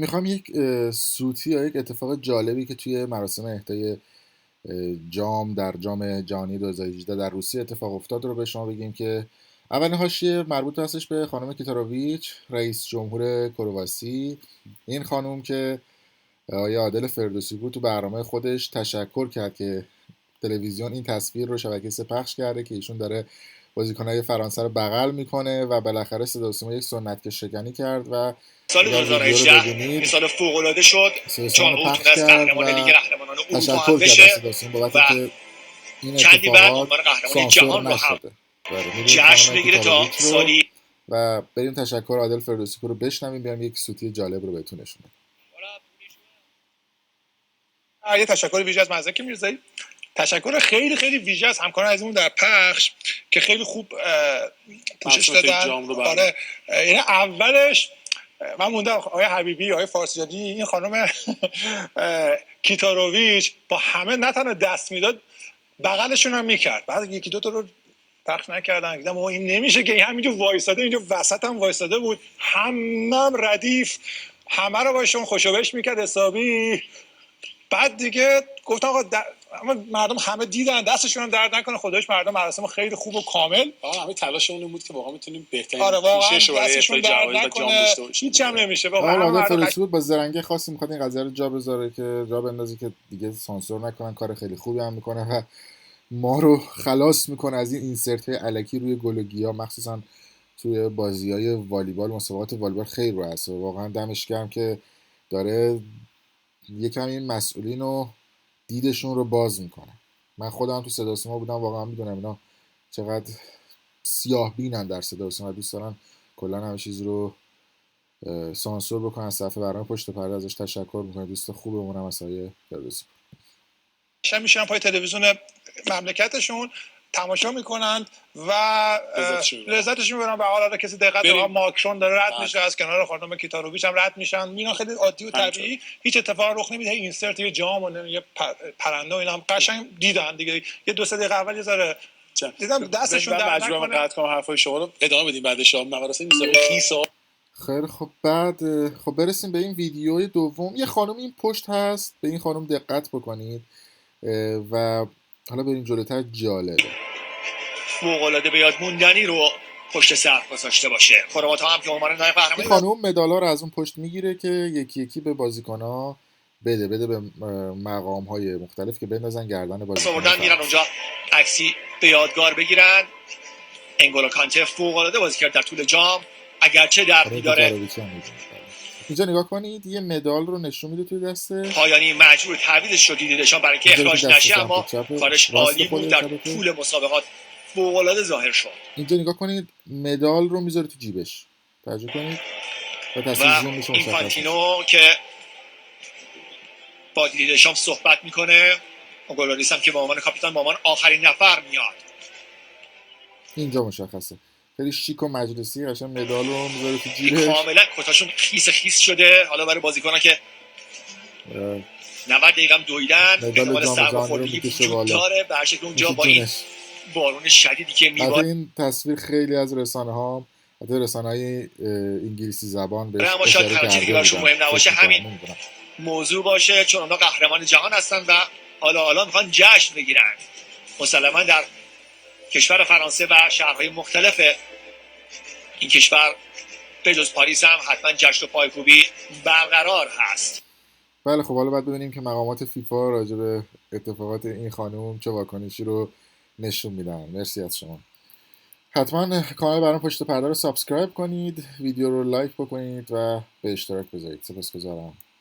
میخوام یک سوتی یا یک اتفاق جالبی که توی مراسم اهدای جام در جام جهانی 2018 در روسیه اتفاق افتاد رو به شما بگیم که اولین حاشیه مربوط هستش به خانم کیتاروویچ، رئیس جمهور کرواسی. این خانم که آقای عادل فردوسی بود تو برنامه خودش تشکر کرد که تلویزیون این تصویر رو شبکه 3 پخش کرده که ایشون داره بازیکن‌های فرانسه رو بغل میکنه و بالاخره صدا و سیما یک سنت که شکنی کرد و سال 2018 این سال فوق‌العاده شد چون او تونست قهرمان لیگ قهرمانان اروپا هم بشه و چندی بعد عنوان قهرمان جهان رو هم جشن بگیره تا سالی. و بریم تشکر عادل فردوسی رو بشنویم، بیام یک سوتی جالب رو بهتون نشون بدم. یه تشکر ویژه از مزدک میرزایی، تشکر خیلی خیلی ویژه از همکاران عزیزمون در پخش که خیلی خوب پوشش دادن. آره یعنی اولش من موندم آقای حبیبی، آقای فارسیادی، این خانم کیتاروویچ با همه نه تنها دست میداد بغلشون هم میکرد، بعد یکی دو تا رو پخش نکردن. دیدم این نمیشه که همینجور وایساده، اینجا وسط هم وایساده بود، هم ردیف همه رو باشون خوشوبش میکرد حسابی. بعد دیگه گفتم آقا مردم همه دیدن، دستشون هم درد نکنه، خدایش مردم مراسم خیلی خوب و کامل. همه تلاشمون این بود که واقعا میتونیم بهترین پیشش رو برای اهدای جوایز و جام داشته باشیم. هیچ هم نمیشه واقعا. عادل فردوسی بود با زرنگی خاصی می‌خواد این قضیه رو جا بذاره که جا بندازه که دیگه سانسور نکنن. کار خیلی خوبی هم میکنه و ما رو خلاص میکنه از این اینسرت‌های الکی روی گل و گیا، مخصوصا توی بازی‌های والیبال، مسابقات والیبال خیلی رو هست. واقعا دمش گرم که داره یکم این مسئولین و دیدشون رو باز میکنه. من خودم تو صدا و سیما بودم، واقعا میدونم اینا چقدر سیاه بینن در صدا و سیما، دوست دارن کلا همه چیز رو سانسور بکنن. صفحه برنامه پشت پرده ازش تشکر میکنه، دوست خوبمون هم آقای فردوسی. میشن پای تلویزیون مملکتشون تماشا میکنند و لذتش میبرن. به حال کسی دقت داره، ماکرون داره رد میشه از کنار خانم کیتاروویچ هم رد میشن، اینا خیلی عادی و طبیعی، هیچ اتفاقی رخ نمیده. اینسرت یه جام و یه پرنده و اینا هم قشنگ دیدن دیگه. یه دو سه دقیقه اول یه ذره دیدم دستشون در نکنه. قطع کنم حرفای شما رو ادامه بدیم بعدش مراسم میسابقه خیلی خب. بعد خب برسیم به این ویدیوی دوم. یه خانم این پشت هست، به این خانم دقت بکنید و حالا بریم جلوتر. جالبه، فوق‌العاده به یاد موندنی رو پشت سر گذاشته باشه. خرمات هم که عنوان نایب قهرمانی، خانم مدال‌ها رو از اون پشت میگیره که یکی یکی به بازیکن‌ها بده به مقام‌های مختلف که بندازن گردن بازیکن‌ها. آوردن میرن اونجا عکسی به یادگار بگیرن. انگولو کانته فوق‌العاده بازی کرد در طول جام، اگرچه در دیدار اینجا نگاه کنید یه مدال رو نشون میده توی دسته. پایانی مجبور تعویضش شد دیدشان برای اینکه اخراج نشه، اما کارش عالی بود در طول مسابقات، فوق‌العاده ظاهر شد. اینجا نگاه کنید مدال رو میذاره تو جیبش، توجه کنید و اینفانتینو که با دیدشان صحبت میکنه، گلاریس هم که با عنوان کاپیتان با عنوان آخرین نفر میاد. اینجا مشخصه خیلی شیک و مجلسی، قشنگ مدال رو میذاره تو جیبش. کاملا کتاشون خیس شده. حالا برای بازیکن‌ها که 90 دقیقه هم دویدن، احتمال سرماخوردگی وجود داره به هر شکل اونجا با این بارون شدیدی که میباره. این تصویر خیلی از رسانه‌ها، حتی رسانه‌های انگلیسی زبان بهش اشاره کرده براشون مهم نباشه همین موضوع باشه، چون اونا قهرمان جهان هستن و حالا میخوان جشن بگیرن. مسلما در کشور فرانسه و شهرهای مختلف این کشور به جز پاریس هم حتما جشن و پایکوبی برقرار هست. بله خب حالا باید ببینیم که مقامات فیفا راجع به اتفاقات این خانم چه واکنشی رو نشون میدن. مرسی از شما. حتما کانال برام پشت پرده رو سابسکرایب کنید، ویدیو رو لایک بکنید و به اشتراک بذارید. سپاسگزارم.